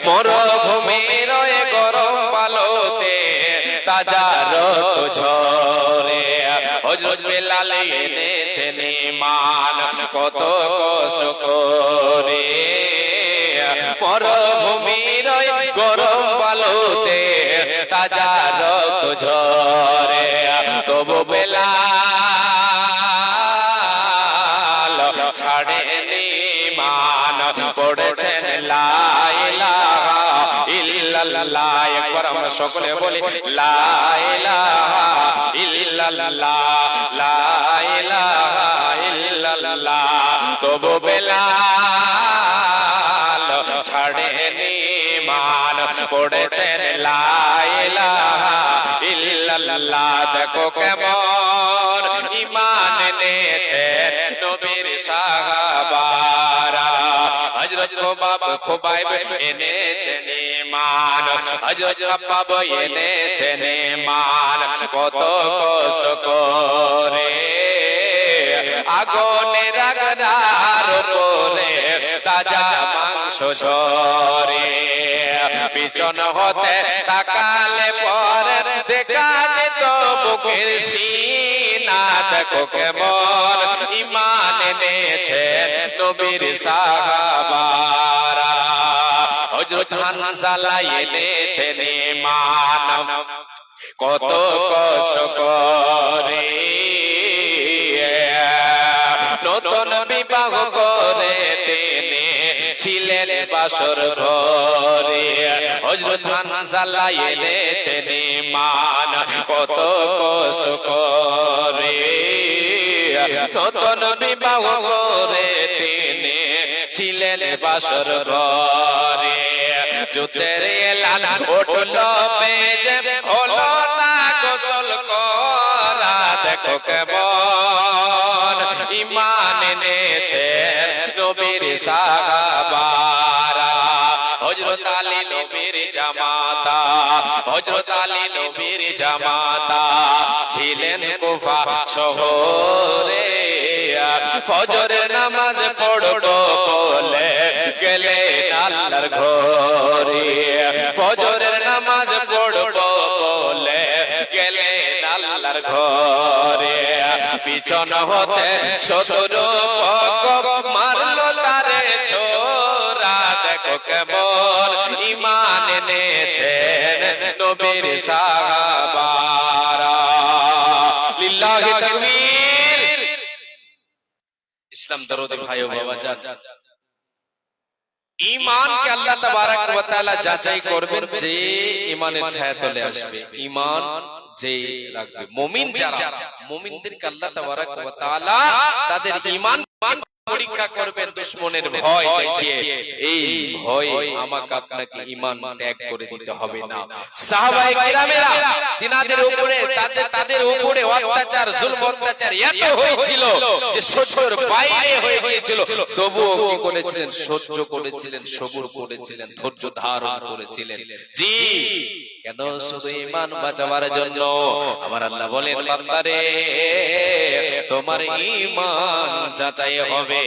মরুভূমির গরম বালুতে তাজা রক্ত ঝরে হযরত বেলাল এনেছেন ঈমান কত কষ্ট করে মরুভূমির গরম বালুতে তাজা রক্ত ঝরে তবু বেলাল ছাড়েনি ঈমান পড়েছেন লা ইলাহা ইল্লাল্লাহ একবার আমরা সকলে বলি লা ইলাহা ইল্লাল্লাহ লা ইলাহা ইল্লাল্লাহ তবু বেলাল ছাড়েনি ঈমান পড়েছেন লা ইলাহা ইল্লাল্লাহ দেখো কেমন ঈমান এনেছেন নবীর সাহাবারা হযরত খুবাইব এনেছেন ঈমান হযরত আব্বাব এনেছেন ঈমান কত কষ্ট করে আগুনের আগুনার উপরে তাজা মাংস ঝরে পিছন হতে তাকালে পরে দেখা যেত বুকের সিনা দেখো কেমন ঈমান এনেছেন নবীর সাহাবারা হযরত হানজালা এনেছেন ঈমান কত কষ্ট করে নতুন বিবাহ করে তিনি ছিলেন বাসর ঘরে হযরত হানজালা এনেছেন ঈমান কত কষ্ট করে নতুন বিবাহ করে তিনি ছিলেন বাসর ঘরে যুদ্ধের এলান উঠল পেজে হলো না গোসল করা দেখো কেমন ঈমান এনেছেন নবীর সাহাবারা হযরত আলী নবীর জামাতা হযরত আলী নবীর জামাতা ছিলেন কুফা শহরে ফজরের নামাজ পড়বো বলে গেলেন আল্লাহর ঘরে ফজরের নামাজ পড়বো বলে গেলেন আল্লাহর ঘরে পিছন হতে শত্রু পক মারলো তারে ছোরা দেখো কেমন ঈমান এনেছেন নবীর সাহাবারা লিল্লাহি তাকবীর ইসলাম দরদি ভাই ও বাবাজান ঈমানকে আল্লাহ তাবারক ওয়া তাআলা যাচাই করবেন যে ঈমানের ছায়াতলে আসবে ঈমান যে রাখবে মুমিন যারা মুমিনদেরকে আল্লাহ তাবারক ওয়া তাআলা তাদের ঈমান পরীক্ষা করবেন দুশমনের ভয় দেখিয়ে এই ভয় আমাকে আপনাকে ঈমান ত্যাগ করে দিতে হবে না সাহাবায়ে কেরামেরা তিনাদের উপরে তাদের উপরে অত্যাচার জুলম অত্যাচার এত হয়েছিল যে সহ্যের বাইরে হয়ে গিয়েছিল তবুও কি করেছিলেন সহ্য করেছিলেন সবর করেছিলেন ধৈর্য ধারণ করেছিলেন জি কেন শুধু ঈমান বাঁচাবার জন্য আমার আল্লাহ বলেন বান্দারে তোমার ঈমান যাচাই হবে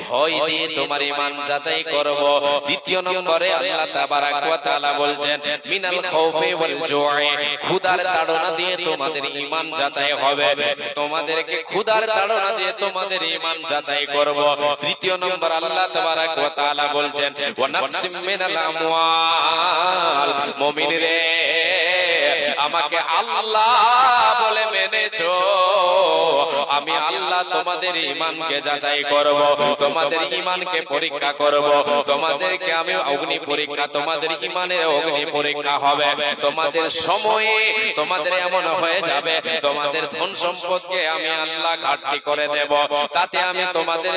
ভয় দিয়ে তোমার ঈমান যাচাই করব দ্বিতীয় নম্বরে আল্লাহ তাবারক ওয়া তাআলা বলছেন মিনাল খাউফি ওয়াল জু'i ক্ষুধার তাড়না দিয়ে তোমাদের ঈমান যাচাই হবে তোমাদেরকে ক্ষুধার তাড়না দিয়ে তোমাদের ঈমান যাচাই করব তৃতীয় নম্বর আল্লাহ তাবারক ওয়া তাআলা বলছেন ওয়া নাকসিম মিনাল আমওয়াল মুমিনরে আমাকে আল্লাহ বলে মেনেছো আমি আল্লাহ তোমাদের ঈমানকে যাচাই করব তোমাদের ঈমানকে পরীক্ষা করব তোমাদেরকে আমি অগ্নি পরীক্ষা তোমাদের ঈমানের অগ্নি পরীক্ষা হবে তোমাদের সময়ে তোমাদের এমন হয়ে যাবে তোমাদের ধন সম্পদকে আমি আল্লাহ ঘাটতি করে দেব তাতে আমি তোমাদের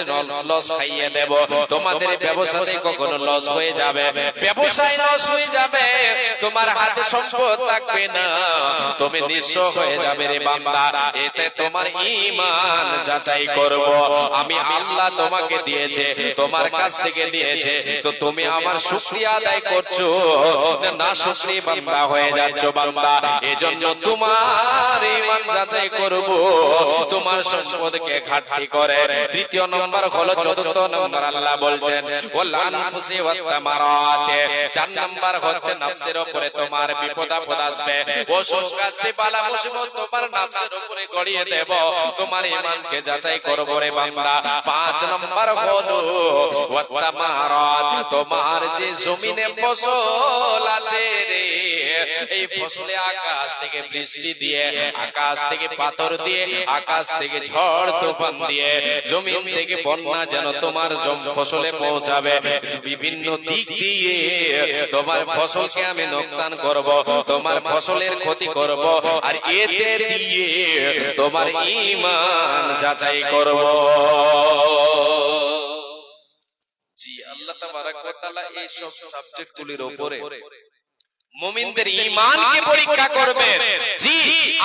লস খাইয়ে দেব তোমাদের ব্যবসাতে কখনো লস হয়ে যাবে ব্যবসায় লস হয়ে যাবে তোমার হাতে সম্পদ থাকবে না তুমি নিঃস্ব হয়ে যাবে রে বান্দা, এতে তোমার ঈমান যাচাই করব। আমি আল্লাহ তোমাকে দিয়েছে, তোমার কাছ থেকে দিয়েছে, তো তুমি আমার শুকরিয়া আদায় করছো না শুকরি বান্দা হয়ে যাচ্ছ বান্দা। এজন্য তোমার ঈমান যাচাই করব, তোমার সম্পদকে ঘাটতি করে। তৃতীয় নম্বর হলো, চতুর্থ নম্বর আল্লাহ বলছেন ওয়াল আনফুসি ওয়াত তামারাত। চার নম্বর হচ্ছে নফসের উপরে তোমার বিপদ আপদ আসবে, অসুখ আসবে, বালা মুসিবত তোমার নফসের উপরে গড়িয়ে দেব, তোমার ঈমানকে যাচাই করব রে বান্দা। পাঁচ নম্বর হলো ওয়াত তামারাত, তোমার যে জমিনে ফসল আছে রে, এই ফসলে আকাশ থেকে বৃষ্টি দিয়ে, আকাশ থেকে পাথর দিয়ে, আকাশ থেকে ঝড় তুফান দিয়ে, জমিন থেকে বন্যা যেন তোমার ফসলে পৌঁছাবে, বিভিন্ন দিক দিয়ে তোমার ফসলকে আমি নোকসান করব, তোমার ফসলের ক্ষতি করব, আর এতে দিয়ে তোমার ঈমান যাচাই করব। জি, আল্লাহ তাবারাক ওয়া তাআলা এই সব সাবজেক্টগুলির উপরে মুমিনদের ঈমানকে পরীক্ষা করবেন। জি,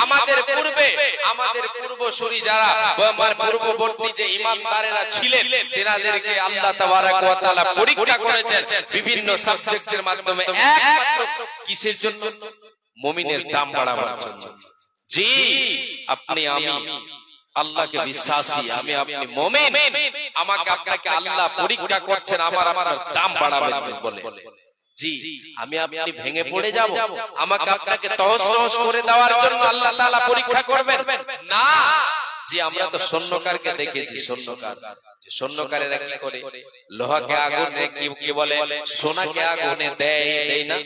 আমাদের পূর্বে, আমাদের পূর্বসূরি যারা, আমার পূর্ববর্তী যে ঈমানদারেরা ছিলেন, তেনাদেরকে আল্লাহ তাবারাক ওয়া তাআলা পরীক্ষা করেছেন বিভিন্ন সাবজেক্টের মাধ্যমে। একমাত্র কিসের জন্য? মুমিনের দাম বাড়াবার জন্য। জি, আপনি আমি আল্লাহকে বিশ্বাসী, আমি আপনি মুমিন, আমাকে আপনাকে আল্লাহ পরীক্ষা করছেন আমার আপনার দাম বাড়াবেন বলে। জি, আমি আপনি ভেঙে পড়ে যাব, আমাকে আপনাকে তহস নহস করে দেওয়ার জন্য আল্লাহ তাআলা পরীক্ষা করবেন না। জি, আমরা তো সৈন্যকারকে দেখেছি, সৈন্যকারেরা কি করে? লোহাকে আগুনে কি বলে, সোনাকে আগুনে দেয় না,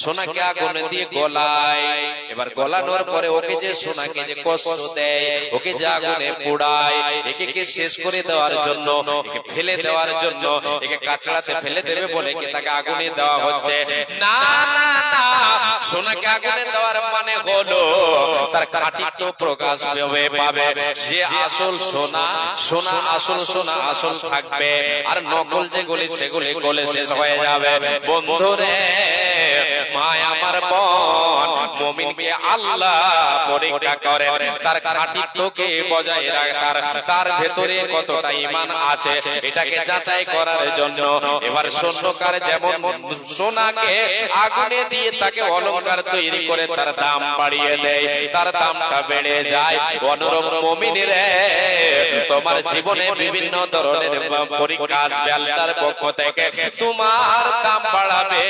সোনাকে আগুনে দিয়ে গলায়, এবার গলানোর পরে ওকে যে সোনাকে যে কষ্ট দেয়, ওকে যে আগুনে পোড়ায়, একে শেষ করে দেওয়ার জন্য, একে ফেলে দেওয়ার জন্য, একে কাচড়াতে ফেলে দেবে বলে কি তাকে আগুনে দেওয়া হচ্ছে? না না না, সোনাকে আগুনে দেওয়ার মানে হলো তার কাঠিত্ব প্রকাশ পাবে, যে আসল সোনা, সোনা আসল সোনা আসল থাকবে, আর নকল যেগুলি সেগুলি গলে শেষ হয়ে যাবে। বন্ধুরে, মায় আমার বোন, মুমিনকে আল্লাহ পরীক্ষা করে তার কাঠিত্যকে বজায় রাখার, তার ভেতরে কতটা ঈমান আছে এটাকে যাচাই করার জন্য। এবার সৈন্যকার যেমন সোনাকে আগুনে দিয়ে তাকে অলংকার তৈরি করে তার দাম বাড়িয়ে দেয়, তার দামটা বেড়ে যায়, অনুরূপ মুমিনেরা তোমার জীবনে বিভিন্ন ধরনের পরীক্ষা আসবে আল্লাহর পক্ষ থেকে, তোমার দাম বাড়াবে,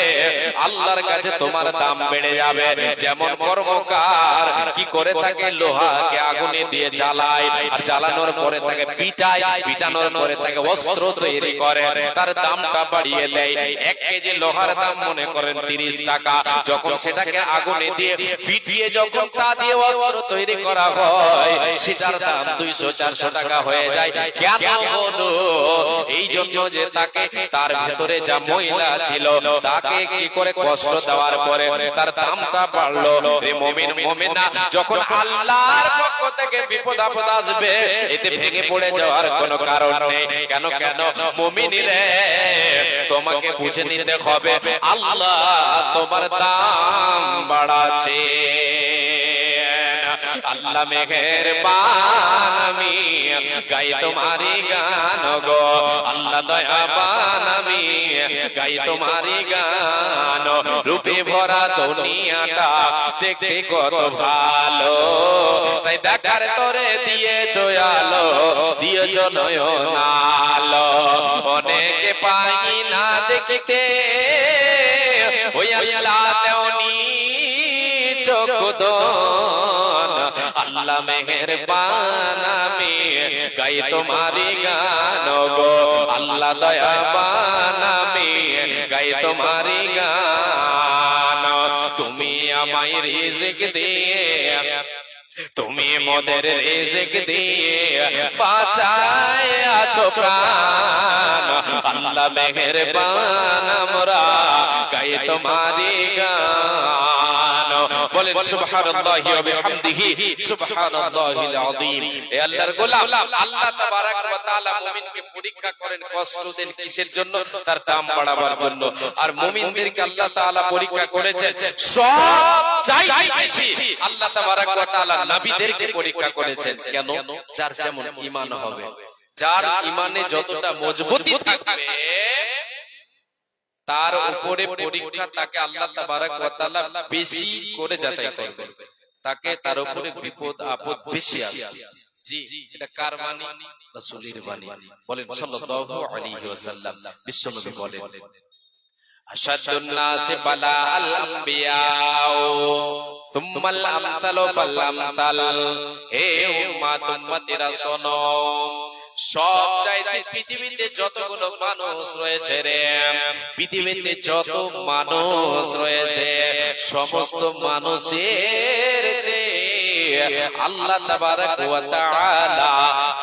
আল্লাহর কাছে তোমার দাম বেড়ে যাবে। যেমন কর্মকার কি করে তাকে লোহাকে আগুনে দিয়ে জ্বালায়, আর জ্বালানোর পরে তাকে পিটায়, পিটানোর পরে তাকে অস্ত্র তৈরি করে, তার দামটা বাড়িয়ে দেয়। 1 কেজি লোহার দাম মনে করেন 30 টাকা, যখন সেটাকে আগুনে দিয়ে পিটিয়ে যখন তা দিয়ে অস্ত্র তৈরি করা হয়, সেটার দাম 200-400 টাকা হয়ে যায়। কেন হলো? এই জন্য যে তাকে, তার ভেতরে যা মহিলা ছিল তাকে কি করে কষ্ট দেওয়ার পরে তার দামটা বাড়লো। রে মুমিন মুমিনা, যখন আল্লাহর পক্ষ থেকে বিপদ আপদ আসবে এতে ভেঙে পড়ে যাওয়ার কোনো কারণ নেই। কেন কেন মুমিনিরে, তোমাকে বুঝে নিতে হবে আল্লাহ তোমার দাম বাড়াচ্ছে। আল্লাহ মেহেরবান, আমি গাই তোমারি গান গো, আল্লাহ দয়াবান, আমি গাই তোমারি গান। রূপে ভরা দুনিয়াটা দেখতে কত ভালো, তাই দেখার তোরে দিয়েছো আলো, দিয়েছো নয়ন আলো। অনেকে পাই না দেখতে, ওই আল্লাহ দেওনি চোখ, আল্লাহ মেহেরবান, আমি গাই তোমারি গান গো, আল্লাহ দয়াবান, আমি গাই তোমারি গান। তুমি আমায় রিজিক দিয়ে, তুমি মোদের রিজিক দিয়ে বাঁচায় আছো প্রাণ, আল্লাহ মেহেরবান, আমরা গাই তোমারি গান। বলেন সুবহানাল্লাহি ওয়া বিহামদিহি সুবহানাল্লাহিল আযীম। এ আল্লাহর গোলাম, আল্লাহ তাবারক ওয়া তাআলা মুমিনকে পরীক্ষা করেন কষ্ট দেন কিসের জন্য? তার দাম বাড়াবার জন্য। আর মুমিনদেরকে আল্লাহ তাআলা পরীক্ষা করেছেন সব চাইতে বেশি আল্লাহ তাবারক ওয়া তাআলা নবীদেরকে পরীক্ষা করেছেন। কেন? যার যেমন ঈমান হবে, যার ঈমানে যতটা মজবুতি থাকবে তার উপরে পরীক্ষা, তাকে আল্লাহ তাবারক ওয়া তাআলা বেশি করে যাচাই করবেন, তাকে তার উপরে বিপদ আপদ বেশি আসবে। জি, এটা কার বাণী? রাসূলের বাণী। বলেন সাল্লাল্লাহু আলাইহি ওয়াসাল্লাম, বিশ্বনবী বলেন আশাদুন নাসি বালাআল আম্বিয়াউ তুম্মাল আমসালু ফাল আমসাল। হে উম্মাত, উম্মতিরা শোনো, সব চাইতে পৃথিবীতে যতগুলো মানুষ রয়েছে রে, পৃথিবীতে যত মানুষ রয়েছে সমস্ত মানুষের চেয়ে আল্লাহ তাবারক ওয়া তাআলা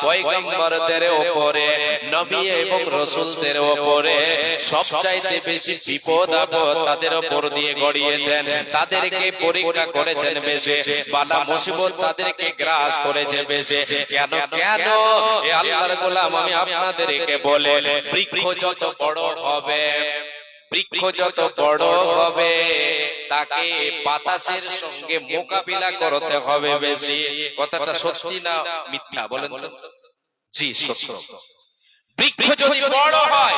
পয়গম্বরদের উপরে, নবী এবং রাসূলদের উপরে সবচাইতে বেশি বিপদ আপদ তাদের উপর দিয়ে গড়িয়েছেন, তাদেরকে পরীক্ষা করেছেন বেশি, বালা মুসিবত তাদেরকে গ্রাস করেছে বেশি। কেন? কেন? এ আল্লাহর গোলাম, আমি আপনাদেরকে বলে, বৃক্ষ যত বড় হবে, বৃক্ষ যত বড় হবে তাকে বাতাসের সঙ্গে মোকাবিলা করতে হবে বেশি। কথাটা সত্যি না মিথ্যা? বলেন তো। জি, সত্য। বৃক্ষ যদি বড় হয়,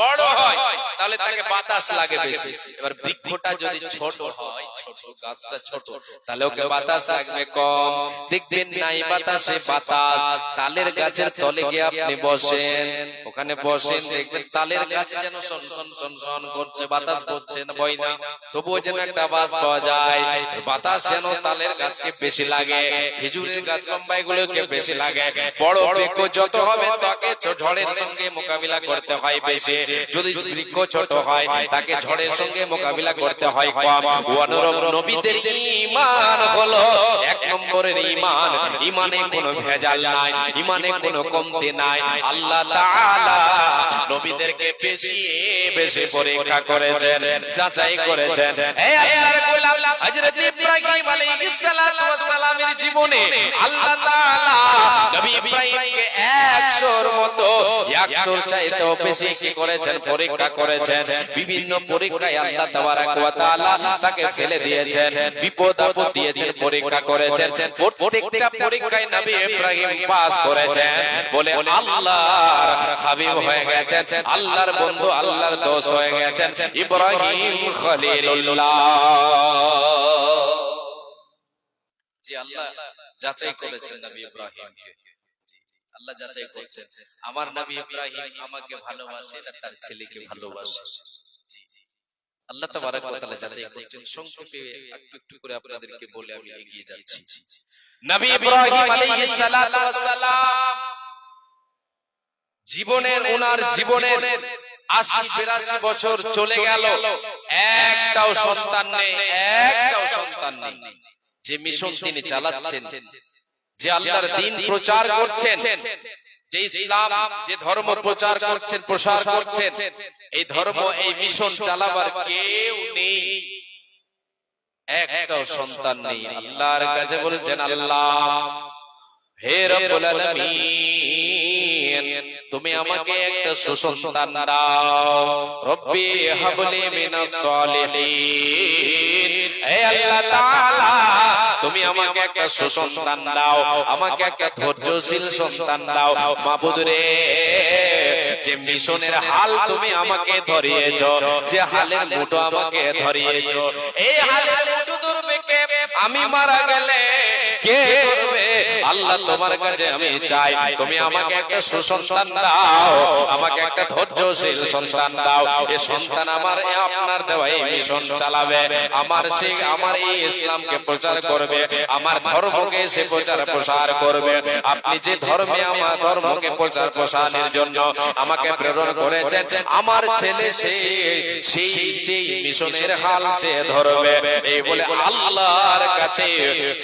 বড় হয়, তাহলে তাকে বাতাস লাগে বেশি। এবার বৃক্ষটা যদি ছোট হয়, ছোট গাছটা ছোট, তাহলে ওকে বাতাস লাগবে কম। দেখবেন নাই বাতাসে বাতাস, তালের গাছের তলে গিয়ে আপনি বসেন, ওখানে বসেন, দেখবেন তালের গাছে যেন সন সন সন সন করছে, বাতাস করছে না, বই না, তবুও যেন একটা আওয়াজ পাওয়া যায়। বাতাস যেন তালের গাছকে বেশি লাগে, খেজুরের গাছ লম্বা এগুলোকে বেশি লাগে। বড় বৃক্ষ যত হবে তাকে ঝড়ের সঙ্গে মোকাবিলা করতে হয় বেশি। যদি বৃক্ষ ছোট হয় তাকে ঝড়ের সঙ্গে মোকাবিলা করতে হয় কম। অনুরূপ নবীদের ঈমান হলো এক নম্বরের ঈমান। ঈমানে কোনো ভেজাল নাই, ঈমানে কোনো কমতি নাই। আল্লাহ তাআলা নবীদেরকে বেশি বেশি পরীক্ষা করেছেন, যাচাই করেছেন। এই আল্লাহর গোলাম হযরত ইব্রাহিম আলাইহিস সালাতু ওয়াস সালামের জীবনে আল্লাহ তাআলা নবী ইব্রাহিমকে 100 এর মতো, 100 চাইতেও বেশি কি করেছেন? পরীক্ষা করেছেন। বিভিন্ন পরীক্ষায় আল্লাহ তাবারক ওয়া তাআলা তাকে ফেলে দিয়েছেন, বিপদ আপদ দিয়েছেন, পরীক্ষা করেছেন। প্রত্যেকটা পরীক্ষায় নবী ইব্রাহিম পাস করেছেন বলে আল্লাহর হাবিব হয়ে গেছেন, আল্লাহর বন্ধু, আল্লাহর দোস্ত হয়ে গেছেন ইব্রাহিম খলিলুল্লাহ। জি, আল্লাহ যাচাই করেছেন নবী ইব্রাহিমকে। আল্লাহ যাচাই করছেন আমার নবী ইব্রাহিম আমাকে ভালোবাসে না তার ছেলেকে ভালোবাসে। আল্লাহ তাবারক ওয়া তাআলা যাচাই করছেন। সংক্ষেপে একটু একটু করে আপনাদেরকে বলে আমি এগিয়ে যাচ্ছি। নবী ইব্রাহিম আলাইহিস সালাতু ওয়াস সালাম জীবনের, ওনার জীবনের ৮০-৮২ বছর চলে গেল, একটাও সন্তান নেই, একটাও সন্তান নেই। যে মিশন তিনি চালাচ্ছেন, যে আল্লাহর দ্বীন প্রচার করছেন, যে ইসলাম, যে ধর্ম প্রচার করছেন, প্রসার করছেন, এই ধর্ম, এই মিশন চালাবার কেউ নেই, একটাও সন্তান নেই। আল্লাহর কাছে বলছেন, আল্লাহ হে রব্বুল আলামিন, তুমি আমাকে একটা সুসন্তান দাও। রব্বি হাবলি মিনাস সালিহিন। হে আল্লাহ তাআলা, তুমি আমাকে একটা সুসন্তান দাও, আমাকে একটা ধৈর্যশীল সন্তান দাও। মাবুদ রে, যে মিশনের হাল তুমি আমাকে ধরিয়েছো, যে হালের মুঠো আমাকে ধরিয়েছো, এই হালের মুঠো ধরবে কে? আমি মারা গেলে কে ধরবে? আল্লাহ তোমার কাছে আমি চাই, তুমি আমাকে একটা সুসন্তান দাও, আমাকে একটা ধৈর্যশীল সন্তান দাও। এই সন্তান আমার আপনার দেওয়া এই মিশন চালাবে, আমার এই ইসলামকে প্রচার করবে, আমার ধর্মকে সে প্রসার করবে। আপনি যে ধর্মে, আমার ধর্মকে প্রচার প্রসারের জন্য আমাকে প্রেরণ করেছেন, আমার ছেলে সেই মিশনের হাল সে ধরবে। এই বলে আল্লাহর কাছে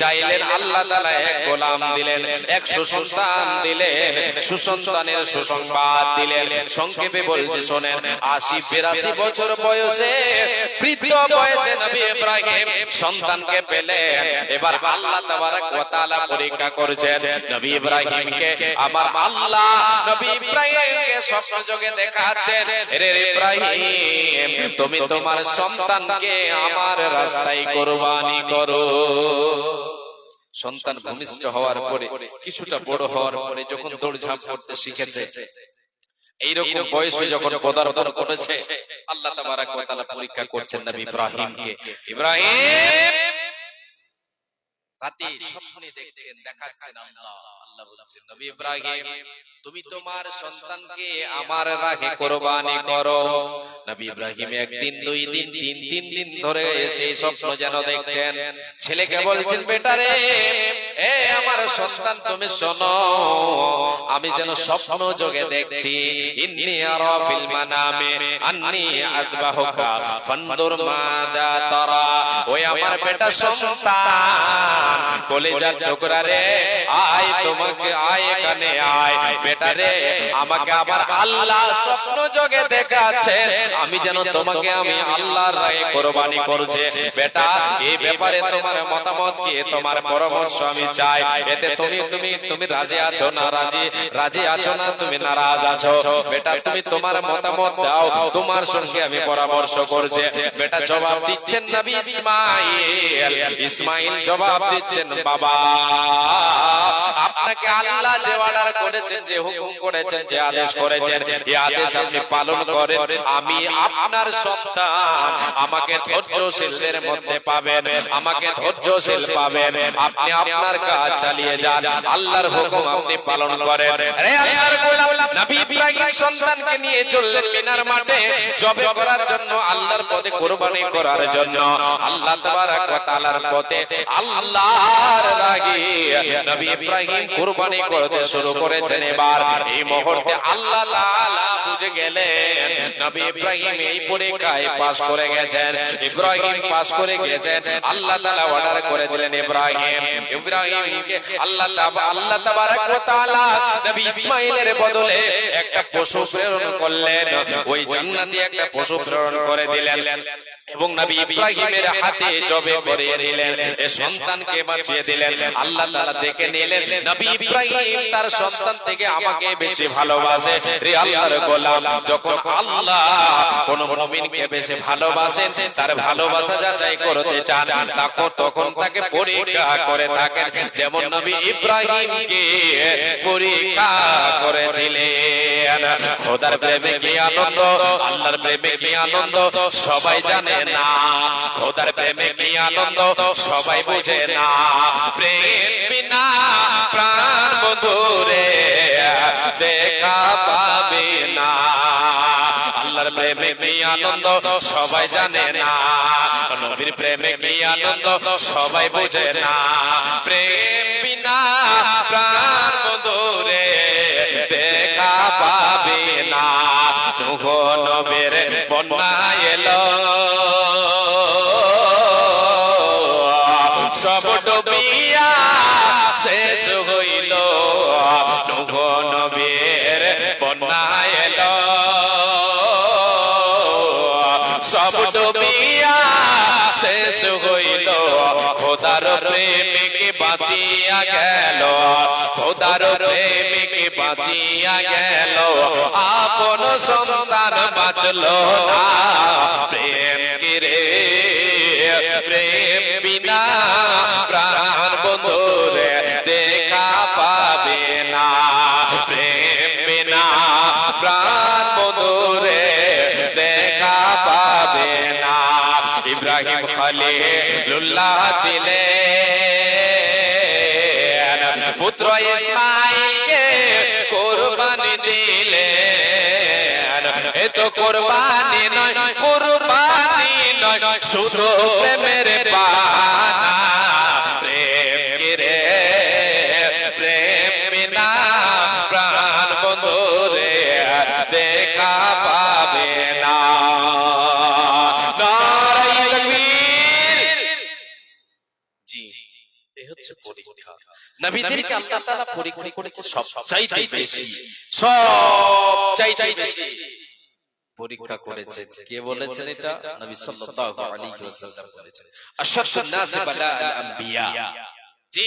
চাইলেন। আল্লাহ তাআলা এক গোলাম দিলেন, 100 সন্তান দিলেন, সুসন্তানের সুসংবাদ দিলেন। সংক্ষেপে বলছি শোনেন, 80-82 বছর বয়সে, বৃদ্ধ বয়সে নবী ইব্রাহিম সন্তানকে পেলেন। এবার আল্লাহ তাবারক ওয়া তাআলা পরীক্ষা করেছেন নবী ইব্রাহিমকে। আমার আল্লাহ নবী ইব্রাহিমকে স্বপ্ন যোগে দেখাচ্ছেন, রে ইব্রাহিম তুমি তোমার সন্তানকে আমার রাস্তায় কুরবানি করো। সন্তান ভূমিষ্ঠ হওয়ার পরে, কিছুটা বড় হওয়ার পরে, যখন দৌড়ঝাঁপ করতে শিখেছে, এইরকম বয়সে যখন পদার্পণ করেছে, আল্লাহ তাবারক ওয়া তাআলা পরীক্ষা করছেন নবী ইব্রাহিমকে। ইব্রাহিম রাতে স্বপ্নে দেখছেন, দেখাচ্ছেন আল্লাহ। আল্লাহ বলছেন নবী ইব্রাহিম তুমি তোমার সন্তানকে আমার রাহে কুরবানি করো। নবী ইব্রাহিম একদিন, 2 দিন, 3 দিন ধরে সেই স্বপ্ন যেন দেখছেন। ছেলেকে বলছেন, বেটা রে, এ আমার সন্তান তুমি শোনো, আমি যেন স্বপ্ন যোগে দেখছি, ইন্নী আরা ফিল মানামি আন্নী আযবাহুকা ফানদুর মাযা তারা। ওই আমার বেটা সন্তান, কলিজার টুকরা রে, আয় তোমাকে, আয় এখানে আয়। বেটা রে, আমাকে আবার আল্লাহ স্বপ্ন যোগে দেখাচ্ছে, আমি যেন তোমাকে আমি আল্লাহর রাহে কুরবানি করছি। বেটা, এই ব্যাপারে তোমার মতামত কি, তোমার পরামর্শ আমি চাই। এতে তুমি রাজি আছো না রাজি আছো না তুমি নারাজ আছো? বেটা তুমি তোমার মতামত দাও, তোমার সঙ্গে আমি পরামর্শ করছি। বেটা জবাব দিচ্ছেন নবী ইসমাইল জবাব দিচ্ছেন, বাবা আপনাকে আল্লাহ যে অর্ডার করেছেন, যে হুকুম করেছেন, যে আদেশ করেছেন, এই আদেশ আপনি পালন করেন। আমি আপনার সন্তান, আমাকে ধৈর্যশীলদের মধ্যে পাবেন, আমাকে ধৈর্যশীল পাবেন। আপনি আপনার কাজ চালিয়ে যান, আল্লাহর হুকুম আপনি পালন করেন। আরে আল্লাহর গোলাম নবী ইব্রাহিম সন্তানকে নিয়ে চললেন মিনার মাঠে জবে করার জন্য, আল্লাহর পথে কুরবানি করার জন্য। আল্লাহ তাবারক ওয়া তাআলার পথে, আল্লাহর রাহে নবী ইব্রাহিম কুরবানি করতে শুরু করেছেন। এবার এই মুহূর্তে আল্লাহ তাআলা বুঝে গেলেন নবী ইব্রাহিম এই পরীক্ষায় পাস করে গেছেন। ইব্রাহিম পাস করে গেছেন, আল্লাহ তাআলা অর্ডার করে দিলেন ইব্রাহিমকে আল্লাহ তাবারক ওয়া তাআলা নবী ইসমাইলের বদলে একটা পশু প্রেরণ করলেন। ওই জান্নাতি একটা পশু প্রেরণ করে দিলেন এবং নবী ইব্রাহিমের হাতে জবে করে দিলেন, এই সন্তানকে বাঁচিয়ে দিলেন। আল্লাহ তাআলা দেখে নিলেন নবী ইব্রাহিম তার সন্তান থেকে আমাকে বেশি ভালোবাসে। রে আল্লাহর গোলাম, যখন আল্লাহ কোন মুমিনকে বেশি ভালোবাসেন, তার ভালোবাসা যাচাই করতে চান, তখন তাকে পরীক্ষা করে থাকেন, যেমন নবী ইব্রাহিমকে পরীক্ষা করেছিলেন। খোদার প্রেমে কি আনন্দ, আল্লাহর প্রেমে কি আনন্দ সবাই জানে না, খোদার প্রেমে কি আনন্দ সবাই বুঝে না। প্রেম বিনা প্রাণ বন্ধুরে দেখা পাবে না, আল্লাহর প্রেমে কি আনন্দ সবাই জানে না, নবীর প্রেমে কি আনন্দ সবাই বুঝে না। প্রেম বিনা প্রাণ বন্ধুরে দেখা পাবে না। নূহ নবীর বন্যা এলো, সব ডুবিয়া শেষ হইল। নূহ নবীর বন্যা এলো, সব ডুবিয়া শেষ হইল। খোদার প্রেমিক বাঁচিয়া গেল, খোদার প্রেমিক বাঁচিয়া গেল, আপন সন্তান বাঁচল না। প্রেম কি রে, প্রেম বিনা প্রাণ বন্ধুরে দেখা পাবে না। প্রেম বিনা প্রাণ বন্ধুরে দেখা পাবে না। ইব্রাহিম খলিলুল্লাহ ছিলেন, পুত্র ইসমাইলকে কুরবানি দিলেন। এ তো কুরবানি নয়, কুরবানি নয়, শুধু প্রেমের বাহানা। প্রেম কি রে, প্রেম বিনা প্রাণ বন্ধুরে দেখা পাবে না। নারায়ে তাকবীর। জি, এই হচ্ছে হচ্ছে পরীক্ষা। নবীদেরকে আল্লাহ তাআলা পরীক্ষা করেছে সবচাইতে বেশি, সবচাইতে বেশি পরীক্ষা করেছেন। কে বলেছেন এটা? নবী সাল্লাল্লাহু আলাইহি ওয়াসাল্লাম বলেছেন, আশাদুন নাসি বালাআল আম্বিয়া। জি,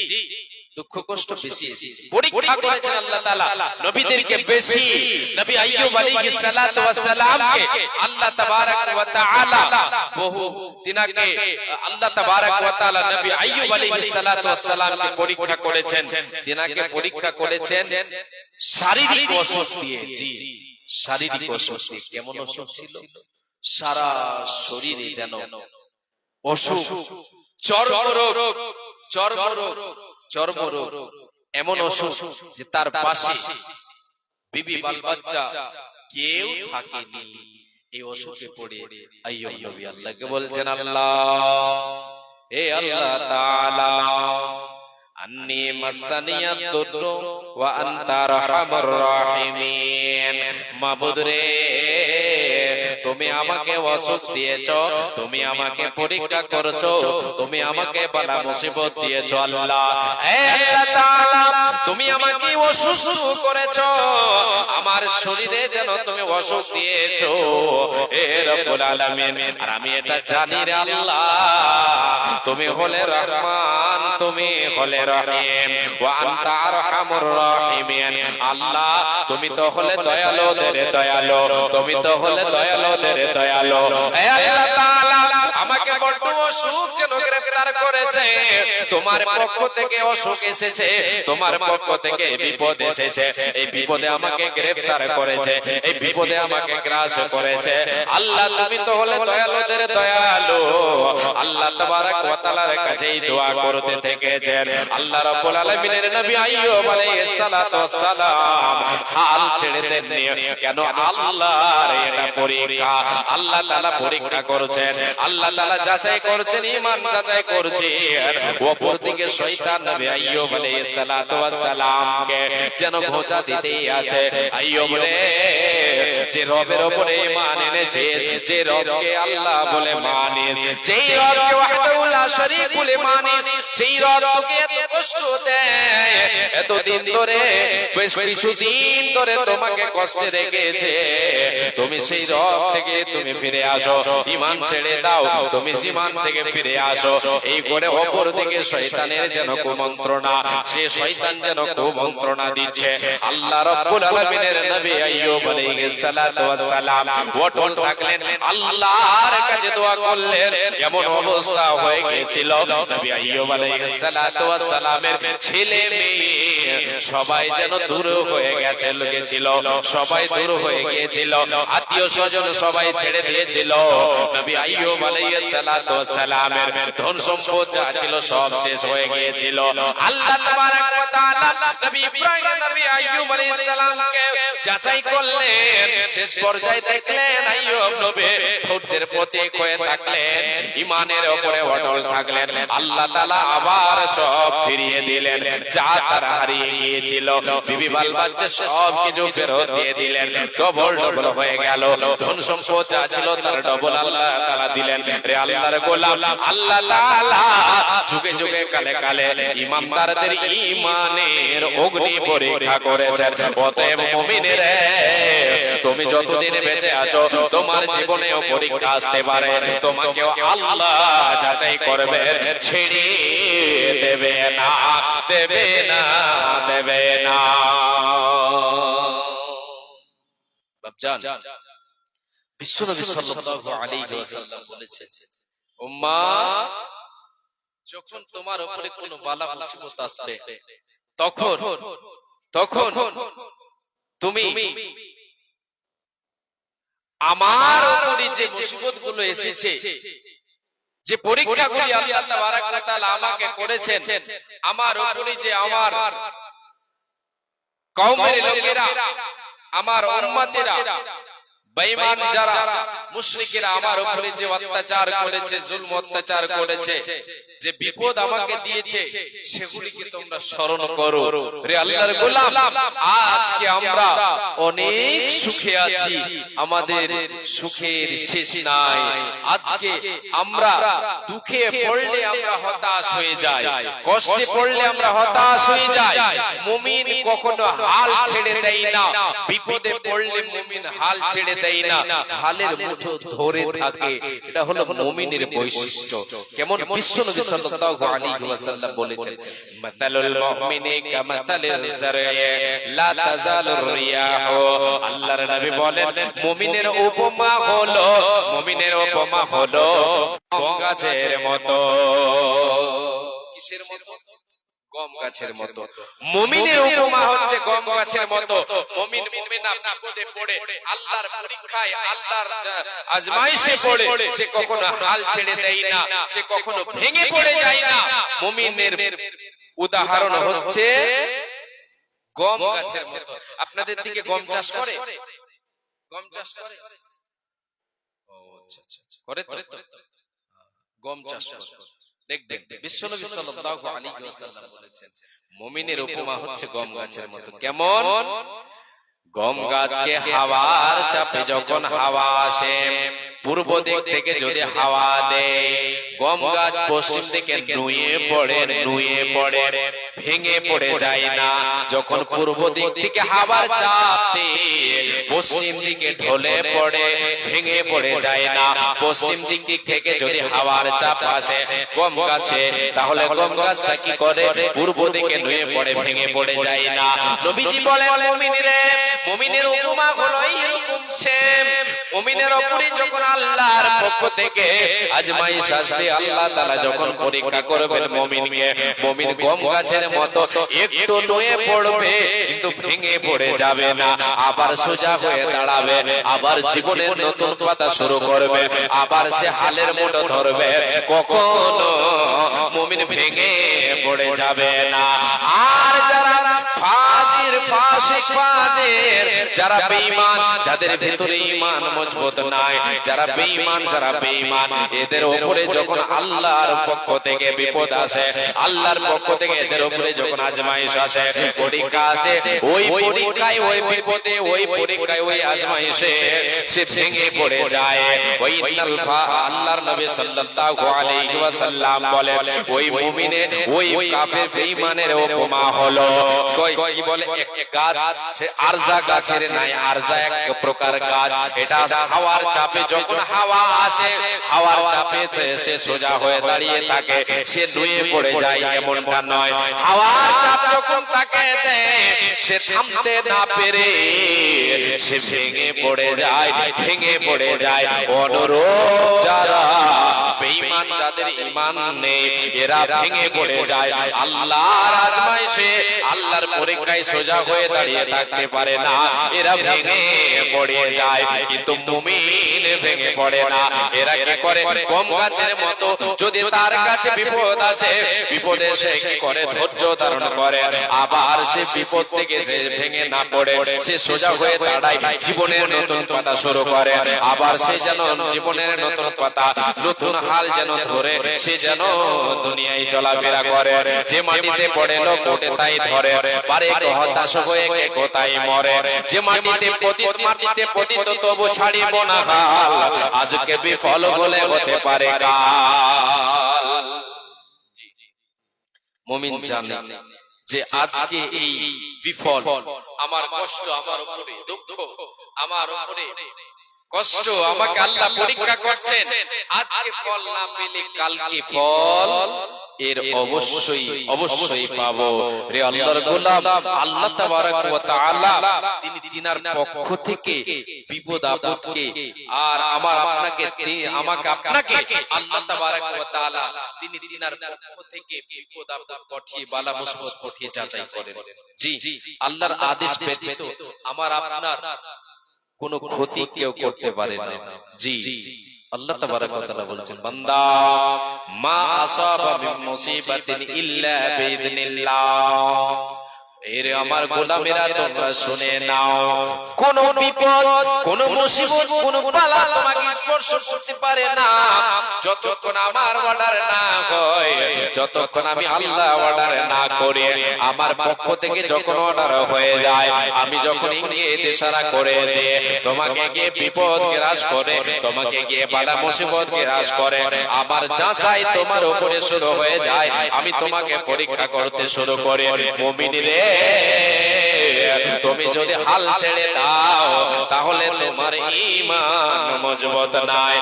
দুঃখ কষ্ট বেশি পরীক্ষা করেছেন আল্লাহ তাআলা নবীদেরকে বেশি। নবী আইয়ুব আলাইহিস সালাতু ওয়াস সালামকে আল্লাহ তাবারাক ওয়া তাআলা বহু দিনাকে আল্লাহ তাবারাক ওয়া তাআলা নবী আইয়ুব আলাইহিস সালাতু ওয়াস সালামকে পরীক্ষা করেছেন। দিনাকে পরীক্ষা করেছেন শারীরিক অসুখ দিয়ে। জি, শারীরিক অসুখ দিয়ে। কেমন অসুখ ছিল? সারা শরীরে যেন অসুখ, চর্মরোগ, চর্মরোগ, এমন অসুখ যে তার পাশে বিবি বাল বাচ্চা কেউ থাকেনি। এই অসুখে পড়ে আইয়ুব নবী আল্লাহকে বলছেন, আল্লাহ, হে আল্লাহ তাআলা, আন্নী মাসানিয়াত দুররু ওয়া আনতা আরহামুর রাহিমিন। মাবুদ রে, তুমি আমাকে অসুখ দিয়েছো, তুমি আমাকে পরীক্ষা করেছো, তুমি আমাকে বালা মুসিবত দিয়েছো। আল্লাহ, হে আল্লাহ তাআলা, তুমি আমাকে অসুস্থ করেছো, আমার শরীরে যেন তুমি অসুখ দিয়েছো, হে রব্বুল আলামিন। আর আমি এটা জানি রে আল্লাহ, তুমি হলে রহমান, তুমি হলে রহিম, ওয়া আনতা আরহামুর রাহিমিন। আল্লাহ, তুমি তো হলে দয়ালু রে দয়ালু, তুমি তো হলে দয়ালু রে দয়ালু। হে আল্লাহ তাআলা, আমাকে বড় অসুখ যেন গ্রেফতার করেছে, তোমার পক্ষ থেকে অসুখ এসেছে, তোমার পক্ষ থেকে বিপদ এসেছে, এই বিপদে আমাকে গ্রেফতার করেছে, এই বিপদে আমাকে গ্রাস করেছে। আল্লাহ, তুমি তো হলে দয়ালু রে দয়ালু। আল্লাহ তাবারাক ওয়া তাআলার কাছে দোয়া করতে থেকেছেন। আল্লাহ রাব্বুল আলামিনের নবী আইয়ুব আলাইহিস সালাতু ওয়াস সালাম হাল ছেড়ে দেননি। কেন? আল্লাহর এটা পরীক্ষা। আল্লাহ তাআলা পরীক্ষা করেছেন, আল্লাহ তাআলা যাচাই করছেন, ঈমান যাচাই করছেন। অপর দিকে শয়তান নবী আইয়ুব আলাইহিস সালাতু ওয়াস সালামকে যেন ঘোচা দিতেই আছে। আইয়ুব রে, যে রবের উপরে ঈমান এনেছে, যে রবকে আল্লাহ বলে মানিস, যেই রবকে ওয়াহদাহু লা শরীক বলে মানিস, সেই রবকে এত কষ্ট দেয়, এতদিন ধরে, বেশ কিছুদিন ধরে তোমাকে কষ্টে রেখেছে, তুমি সেই রব থেকে তুমি ফিরে আসো, ঈমান ছেড়ে দাও, তুমি ঈমান থেকে ফিরে আসো। এই করে অপর দিকে শয়তানের যেন কুমন্ত্রণা, সে শয়তান যেন কুমন্ত্রণা দিচ্ছে। আল্লাহ রাব্বুল আলামিনের নবী আইয়ুব আলাইহিস সালাতু ওয়াস সালাম অটল থাকলেন, আল্লাহর কাছে দোয়া করলেন। এমন অবস্থা হয়ে গিয়েছিল, নবী আইয়ুব আলাইহিস সালাতু ওয়াস সালামের ছেলে মেয়ে সবাই যেন দূর হয়ে গেছিল, সবাই দূর হয়ে গিয়েছিল, আত্মীয় স্বজন সবাই ছেড়ে দিয়েছিল। নবী আইয়ুব আলাইহিস সালাতু ওয়াস সালামের ধন সম্পদ যা ছিল সব শেষ হয়ে গিয়েছিল। আল্লাহ তাবারাক ওয়া তাআলা নবী ইব্রাহিম, নবী আইয়ুব আলাইহিস সালামকে যাচাই করলেন। শেষ পর্যায়ে দেখলেন আইয়ুব নবী ধৈর্যের প্রতীক হয়ে থাকলেন, ঈমানের উপরে অটল থাকলেন। আল্লাহ তাআলা আবার সব ফিরিয়ে দিলেন, যা তারা হারিয়ে গিয়েছিল, বিবি বাল বাচ্চা সব কিছু ফেরত দিয়ে দিলেন, ডবল ডবল হয়ে গেল। ধন সম্পদ যা ছিল তার ডবল আল্লাহ তাআলা দিলেন। রে আল্লাহর গোলাম, আল্লাহ তাআলা যুগে যুগে কালে কালে ঈমানদারদের ঈমানের অগ্নি পরীক্ষা করেছেন। অতএব মুমিনের, তুমি যতদিন বেঁচে আছো, তোমার জীবনেও পরীক্ষা আসতে পারে, তোমাকেও আল্লাহ যাচাই করবে, ছেড়ে দেবে না, দেবে না, দেবে না। বাপজান, বিশ্বনবী সাল্লাল্লাহু আলাইহি ওয়াসাল্লাম বলেছেন, উম্মাহ, যখন তোমার উপরে কোনো বালা মুসিবত আসবে, তখন তুমি আমার উপরে যে মুসিবতগুলো এসেছে, যে পরীক্ষাগুলি আল্লাহ তাবারাক ওয়া তাআলা আমাকে করেছেন, আমার উপরে যে আমার কওমের লোকেরা, আমার উম্মতেরা বেঈমান যারা মুশরিকেরা আমার উপরে যে অত্যাচার করেছে, জুলম অত্যাচার করেছে, যে বিপদ আমাকে দিয়েছে, সেগুলিকে তোমরা স্মরণ করো। রে আল্লাহর গোলাম, আজকে আমরা অনেক সুখে আছি, আমাদের সুখের শেষ নাই। আজকে আমরা দুঃখে পড়লে আমরা হতাশ হয়ে যাই, কষ্টে পড়লে আমরা হতাশ হয়ে যাই। মুমিন কখনো হাল ছেড়ে দেয় না, বিপদে পড়লে মুমিন হাল ছেড়ে দেয় না, হালের মুঠো ধরে থাকে। এটা হলো মুমিনের বৈশিষ্ট্য। কেমন বিশ্বনবী সাল্লাল্লাহু আলাইহি ওয়াসাল্লাম বলেছেন, মাতালুল মুমিনি কামাতালিজ জারঈ লা তাজালুর রিয়াহু। আল্লাহর নবী বলেন, মুমিনের উপমা হলো গম গাছের মতো। কিসের মতো? গম গাছের মতো। মুমিনের উপমা হচ্ছে গম গাছের মতো। মুমিন মুমিনা বিপদে পড়ে, আল্লাহর পরীক্ষায়, আল্লাহর আজমাইশে পড়ে, সে কখনো হাল ছেড়ে দেয় না, সে কখনো ভেঙে পড়ে যায় না। মুমিনের উদাহরণ হচ্ছে গম গাছের মতো। আপনাদের দিকে গম চাষ করে? গম চাষ করে? ও আচ্ছা আচ্ছা, করে তো। গম চাষ করে। দেখবেন বিশ্বনবী সাল্লাল্লাহু আলাইহি ওয়াসাল্লাম বলেছেন, মুমিনের উপমা হচ্ছে গম গাছের মতো। কেমন? গম গাছকে হাওয়ার চাপে যখন হাওয়া আসে, পূর্ব দিক থেকে যদি হাওয়া দেয়, গম গাছ পশ্চিম দিকে নুয়ে পড়ে, ভেঙে পড়ে যায় না। যখন পূর্ব দিক থেকে হাওয়ার চাপ দিয়ে পশ্চিম দিকে ঢলে পড়ে, ভেঙে পড়ে যায় না। পশ্চিম দিক থেকে যদি হাওয়ার চাপ আসে গম গাছে, তাহলে গম গাছটা কি করে? পূর্ব দিকে নুয়ে পড়ে, ভেঙে পড়ে যায় না। নবীজি বলেন, মুমিনের উপমা হলো এরকম সেম। মুমিনের উপরে যখন আল্লাহর পক্ষ থেকে আজমাইশ আসবে, আল্লাহ তাআলা যখন পরীক্ষা করবেন মুমিনকে, মুমিন গম গাছের মতো একটু নুয়ে পড়বে, কিন্তু ভেঙে পড়ে যাবে না, আবার সোজা হয়ে দাঁড়াবে, আবার জীবনের নতুন পাতা শুরু করবে, আবার সে হালের মুঠো ধরবে, কখনো মুমিন ভেঙে পড়ে যাবে না। আর যারা ফাজির, যারা বেঈমান, যাদের ভিতরে ঈমান মজবুত নাই, যারা বেঈমান, এদের উপরে যখন আল্লাহর পক্ষ থেকে বিপদ আসে, আল্লাহর পক্ষ থেকে এদের উপরে যখন আজমাইশ আসে, পরীক্ষা আসে, ওই পরীক্ষায়, ওই বিপদে, ওই পরীক্ষায়, ওই আজমাইশে সে ভেঙে পড়ে যায়। ওই আল্লাহর নবী সাল্লাল্লাহু আলাইহি ওয়াসাল্লাম বলেন, ওই মুমিনের, ওই কাফের বেঈমানের উপমা হলো, কি বলে, এক গাছ, সে আরজা গাছের নাই। আরজা এক প্রকার গাছ, এটা হাওয়ার চাপে যখন হাওয়া আসে, হাওয়ার চাপে সে সোজা হয়ে দাঁড়িয়ে থাকে, সে নুয়ে পড়ে যায়, এমনটা নয়। হাওয়ার চাপ যখন তাকে দেয়, সে থামতে না পেরে সে ভেঙে পড়ে যায়। অনুরূপ যারা বেঈমান, যাদের ঈমান নেই, এরা ভেঙে পড়ে যায়। আল্লাহর আজমাইশে, আল্লাহর পরীক্ষায় সোজা হয়ে দাঁড়িয়ে থাকতে পারে না, এরা ভেঙে পড়ে যায়। কিন্তু মুমিন ভেঙে পড়ে না। এরা কি করে? গম গাছের মতো, যদি তার কাছে বিপদ আসে, বিপদে সে কি করে? ধৈর্য ধারণ করে, আবার সে বিপদ থেকে যে ভেঙে না পড়ে, সে সোজা হয়ে দাঁড়ায়, জীবনের নতুন পাতা শুরু করে, আবার সে যেন জীবনের নতুন পাতা, নতুন হাল যেন ধরে, সে যেন দুনিয়ায় চলাফেরা করে। যে মাটিতে পড়ে লোক ওঠে তাই ধরে, পারে হতাশ হয়ে কোথায় মরে। যে মাটিতে পতিত তবু ছাড়িব না হাল, আজকে বিফল বলে হতে পারে কাল। মুমিন জানে যে আজকে এই বিফল, আমার কষ্ট, আমার উপরে দুঃখ, আমার উপরে কষ্ট, আমাকে আল্লাহ পরীক্ষা করছেন। আজকে ফল না পেলে কালকে ফল এর অবশ্যই পাবো। রে আল্লাহর গোলাম, আল্লাহ তাবারক ওয়া তাআলা তিনি তিনার পক্ষ থেকে বিপদ আপদকে, আর আমাকে আপনাকে আল্লাহ তাবারক ওয়া তাআলা তিনি তিনার পক্ষ থেকে বিপদ আপদ পাঠিয়ে, বালা মুসিবত পাঠিয়ে যাচাই করেন। জি, আল্লাহর আদেশ ব্যতীত আমার আপনার কোনো ক্ষতি কেউ করতে পারে না। জি, আল্লাহ তাবারক ওয়া তাআলা বলছেন, বান্দা, মা আসাবা মিন মুসিবাতিন ইল্লা বিইذنিল্লাহ এরে আমার গোলামেরা তোমরা শুনে নাও, কোন বিপদ কোন মুসিবত কোন বালা তোমাকে স্পর্শ করতে পারে না যতক্ষণ আমার অর্ডার না হয়, যতক্ষণ আমি আল্লাহ অর্ডার না করে আমার পক্ষ থেকে যখন অর্ডার হয়ে যায়, আমি যখন ইঙ্গিত ইশারা করে দিই তোমাকে গিয়ে বিপদ গ্রাস করে, তোমাকে গিয়ে বালা মুসিবত গ্রাস করে, আমার যাচাই তোমার উপরে শুরু হয়ে যায়, আমি তোমাকে পরীক্ষা করতে শুরু করি। মুমিন রে, তুমি যদি হাল ছেড়ে দাও তাহলে তোমার ঈমান মজবুত নাই,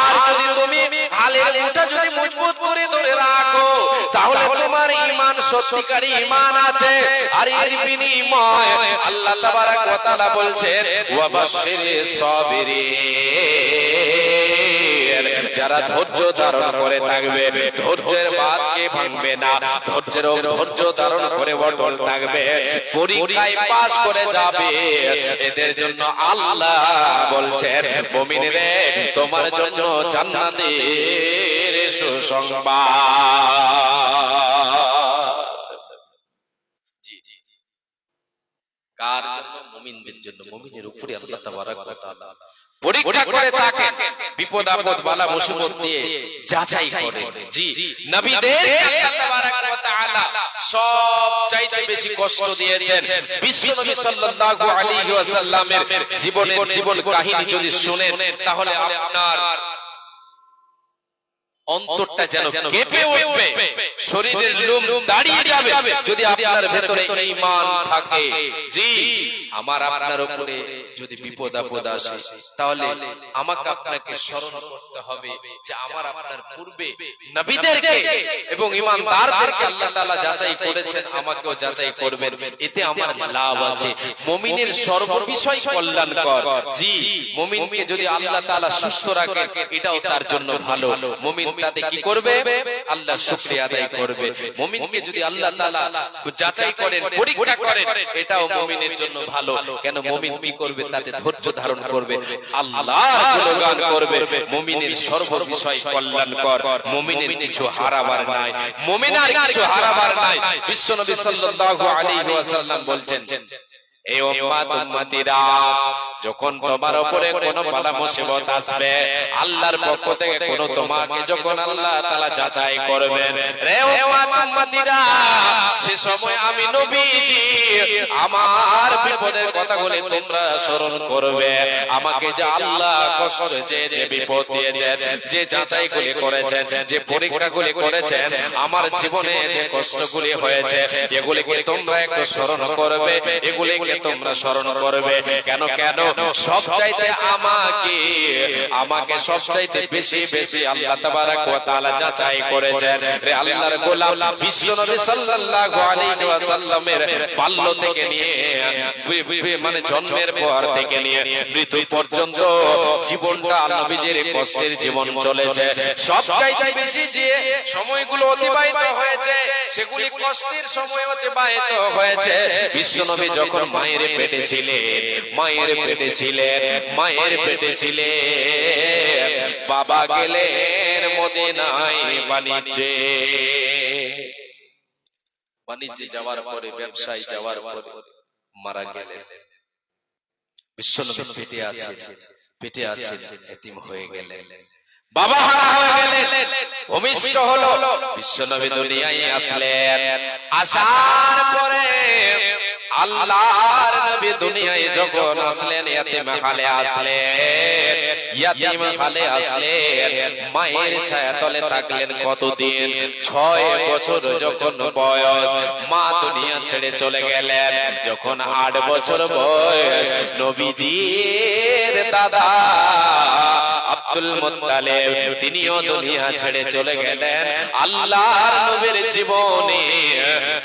আর যদি তুমি হালের মুঠা যদি মজবুত করে ধরে রাখো তাহলে তোমার ঈমান সত্যিকারী ঈমান আছে। আর এর বিনিময় আল্লাহ তাবারাক ওয়া তাআলা বলছেন ওয়া বাশশিরিস সাবিরিন, যারা ধৈর্য ধারণ করে থাকবে, ধৈর্যের বাঁধকে ভাঙবে না, ধৈর্য ধারণ করে অটল থাকবে, পরীক্ষায় পাস করে যাবে, এদের জন্য আল্লাহ বলছেন মুমিন রে তোমার জন্য জান্নাতের সুসংবাদ। কার জন্য? মুমিনদের জন্য। মুমিনের উপরে আল্লাহ তাবারাক ওয়া তাআলা পরীক্ষা করে থাকেন, বিপদ আপদ বালা মুসিবত দিয়ে যাচাই করেন। জি, নবীদের আল্লাহ তাবারাক ওয়া তাআলা সবচাইতে বেশি কষ্ট দিয়েছেন। বিশ্ব নবী সাল্লাল্লাহু আলাইহি ওয়াসাল্লামের জীবন কাহিনী যদি শুনেন তাহলে আপনার অন্তরটা যেন কেঁপে উঠবে, শরীরের লোম দাঁড়িয়ে যাবে যদি আপনার ভেতরে ঈমান থাকে। জি, আমার আপনার উপরে যদি বিপদ আপদ আসে তাহলে আমাকে আপনাকে স্মরণ করতে হবে যে আমার আপনার পূর্বে নবীদেরকে এবং ঈমানদারদেরকে আল্লাহ তাআলা যাচাই করেছেন, আমাকেও যাচাই করবেন, এতে আমার লাভ আছে। মুমিনের সর্ববিষয় কল্যাণকর। জি, মুমিনকে যদি আল্লাহ তাআলা সুস্থ রাখেন এটাও তার জন্য ভালো। মুমিন তাতে কি করবে? আল্লাহ শুকরিয়া আদায় করবে। মুমিনকে যদি আল্লাহ তাআলা যাচাই করেন, পরীক্ষা করেন, এটাও মুমিনের জন্য ভালো। কেন? মুমিন কি করবে? তাতে ধৈর্য ধারণ করবে, আল্লাহর গুণগান করবে। মুমিনের সর্ববিষয় কল্যাণকর, মুমিনের কিছু হারাবার নাই, মুমিনার কিছু হারাবার নাই। বিশ্বনবী সাল্লাল্লাহু আলাইহি ওয়াসাল্লাম বলছেন, এই উম্মত উম্মতিরা যখন তোমার উপরে কোন বালা মুসিবত আসবে, আল্লাহর পক্ষ থেকে কোন তোমাকে যখন আল্লাহ তাআলা যাচাই করবেন, রে উম্মত উম্মতিরা, সে সময় আমি নবীজি আমার বিপদের কথাগুলি তোমরা স্মরণ করবে। আমাকে যে আল্লাহ কষ্ট যে বিপদ দিয়েছেন, যে যাচাইগুলি করেছেন, যে পরীক্ষাগুলি করেছেন, আমার জীবনে যে কষ্টগুলি হয়েছে, এগুলিকে তোমরা একটু স্মরণ করবে, এগুলিকে তোমরা স্মরণ করবে। কেন? সবচাইতে আমাকে সবচাইতে বেশি আল্লাহ তাবারাক ওয়া তাআলা যাচাই করেছেন। রে আল্লাহর গোলাম, বিশ্বনবী সাল্লাল্লাহু আলাইহি ওয়াসাল্লামের বাল্য থেকে নিয়ে মানে জন্মের পর থেকে নিয়ে মৃত্যু পর্যন্ত জীবনটা নবীজির কষ্টের জীবন চলেছে। সবচাইতে বেশি যে সময়গুলো অতিবাহিত হয়েছে সেগুলি কষ্টের সময় অতিবাহিত হয়েছে। বিশ্বনবী যখন মায়ের পেটে ছিলেন, বাবা গেলেন মদিনায় বাণিজ্যে যাওয়ার পরে, ব্যবসায় যাওয়ার পরে মারা গেলেন। বিশ্বনবী পেটে আছে, এতিম হয়ে গেলেন, বাবা হারা হয়ে গেলেন, ভূমিষ্ঠ হলো। বিশ্বনবী দুনিয়ায় আসলেন, আসার পরে আল্লাহর নবী দুনিয়ায় যখন আসলেন, ইয়াতিম হালে আসলেন, মায়ের ছায়া তলে থাকলেন কতদিন? 6 বছর যখন বয়স, মা দুনিয়া ছেড়ে চলে গেলেন। যখন 8 বছর বয়স, নবীজির দাদা আব্দুল মুত্তালিব তিনিও দুনিয়া ছেড়ে চলে গেলেন। আল্লাহর নবীর জীবনে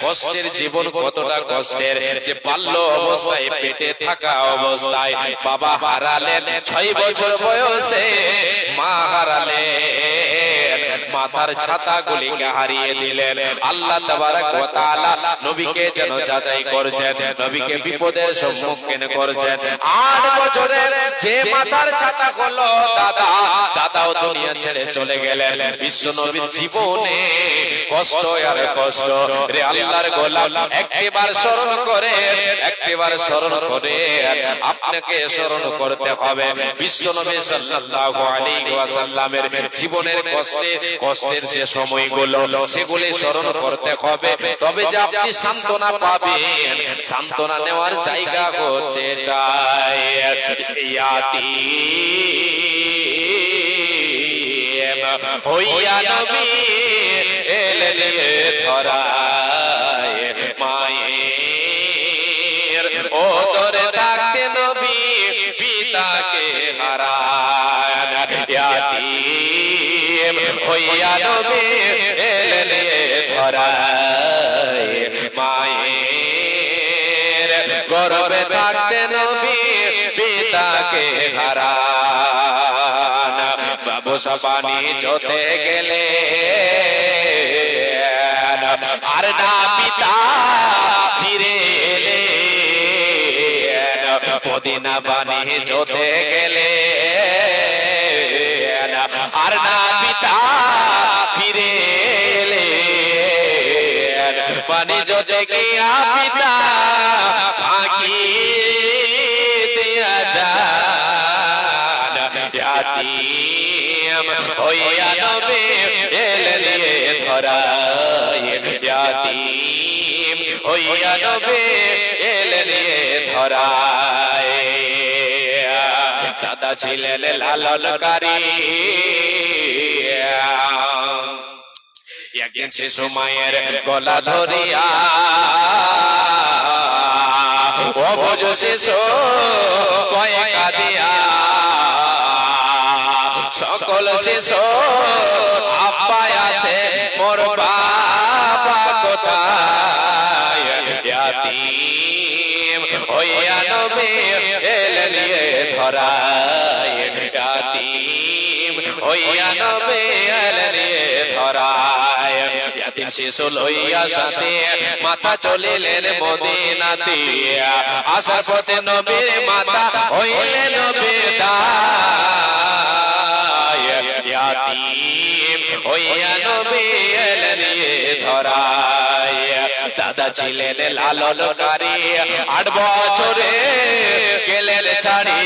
কষ্টের জীবন, কতটা কষ্টের যে বাল্য অবস্থায়, পেটে থাকা অবস্থায় বাবা হারালেন, 6 বছর বয়সে মা হারালেন, মাথার ছাতাগুলিকে হারিয়ে দিলেন। আল্লাহ তাবারাক ওয়া তাআলা নবীকে যেন যাচাই করছেন, নবীকে বিপদের সম্মুখীন করছেন। 8 বছরের যে মাথার ছাতা হলো দাদাও দুনিয়া ছেড়ে চলে গেলেন। বিশ্ব নবীর জীবনে কষ্ট আর কষ্ট রে আল্লাহর গোলাম একবার স্মরণ করে, একবার স্মরণ করে আপনাকে স্মরণ করতে হবে বিশ্ব নবী সাল্লাল্লাহু আলাইহি ওয়াসাল্লামের জীবনের কষ্টের যে সময়গুলো সেগুলি স্মরণ করতে হবে, তবে যে আপনি সান্ত্বনা পাবেন। সান্ত্বনা নেওয়ার জায়গা হচ্ছে এটাই, ইয়াতীম হইয়া নবী এলেন ধরায়, মায়ের ওদরে থাকতে নবী পিতাকে হারায়। ইয়াতীম হইয়া নবী এলেন ধরায়, মায়ের গর্ভে থাকতে নবী পিতাকে হারান। বাবু সাপানি চোতে গেলে আর না পিতা ফিরে এলেন, মদিনা বাণী চোতে গেলে আর না পিতা ফিরে এলেন, বাণী চোতে গিয়া পিতা ফাঁকি দিয়া যান। ইয়াতীম হইয়া নবী এলেন ধরায়, ইয়াতীম হইয়া নবী এলেন ধরায়। দাদা ছিলেন লালনকারী, একদিন শিশু মায়ের গলা ধরিয়া অবুঝ শিশু কয়ে কাঁদিয়া, সকল শিশু আব্বা আছে মোর বাবা কোথায়। ইয়াতীম হইয়া নবী এলেন ধরায়, ইয়াতীম হইয়া নবী এলেন ধরায়। ইয়াতীম শিশু লইয়া সাথে মাতা চলিলেন মদিনাতে, আসার পথে নবীর মাতা হইলেন বিদায়। ইয়াতীম হইয়া নবী এলেন ধরায়। দাদা ছিলেন লালনকারী, 8 বছরে গেলেন ছাড়ি,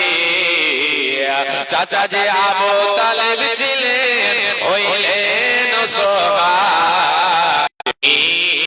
চাচা যে আবু তালেব ছিলেন হইলেন সোহাগ।